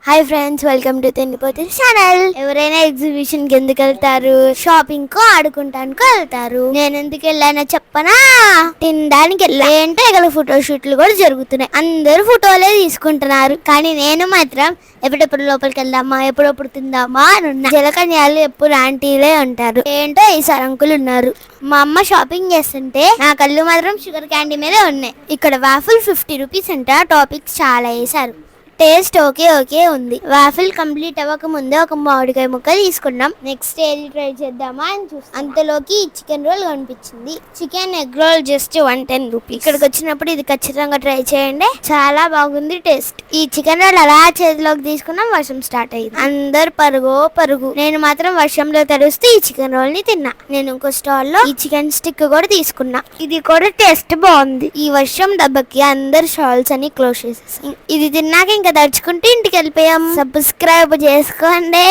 Hi friends, welcome to Tindipothe channel. ఎవరైనా exhibition కి ఎందుకు వెళ్తారు? షాపింగ్ కో ఆడుకుంటానికో వెళ్తారు. నేను ఎందుకు వెళ్ళానో చెప్పనా? తినడానికి వెళ్ళా. ఏంటో ఇక్కడ ఫోటో షూట్లు కూడా జరుగుతున్నాయి. అందరూ ఫోటోలే తీసుకుంటున్నారు. కానీ నేను మాత్రం ఎప్పుడెప్పుడు లోపలికి వెళ్దామా, ఎప్పుడెప్పుడు తిందామా అని ఉన్నా. జలకన్యాలు ఎప్పుడు ఆంటీలే ఉంటారు. ఏంటో ఈసారి అంకులు ఉన్నారు. మా అమ్మ షాపింగ్ చేస్తుంటే నా కళ్ళు మాత్రం షుగర్ క్యాండీ మీదే ఉన్నాయి. ఇక్కడ వాఫుల్ 50 రూపీస్ అంట. టాపిక్స్ చాలా వేసారు. టేస్ట్ ఓకే ఉంది. వాఫిల్ కంప్లీట్ అవ్వక ముందే ఒక మామిడికాయ ముక్క తీసుకున్నాం. నెక్స్ట్ ఏది ట్రై చేద్దామా అని చూస్తాం. అంతలోకి చికెన్ రోల్ కనిపించింది. Chicken egg role just 110 rupees. ఇక్కడికి వచ్చినప్పుడు ఇది ఖచ్చితంగా ట్రై చేయండి, చాలా బాగుంది టేస్ట్. ఈ చికెన్ రోల్ అలా చేతిలోకి తీసుకున్నాం. వర్షం స్టార్ట్ అయ్యింది. అందరు పరుగు. నేను మాత్రం వర్షంలో తడుస్తూ ఈ చికెన్ రోల్ ని తిన్నా. నేను ఇంకో స్టాల్ లో ఈ చికెన్ స్టిక్ కూడా తీసుకున్నా. ఇది కూడా టేస్ట్ బాగుంది. ఈ వర్షం దెబ్బకి అందరు స్టాల్స్ అని క్లోజ్ చేసేసి ఇది తిన్నాక ఇంకా దడుచుకుంటే ఇంటికి వెళ్ళిపోయాం. సబ్స్క్రైబ్ చేసుకోండి.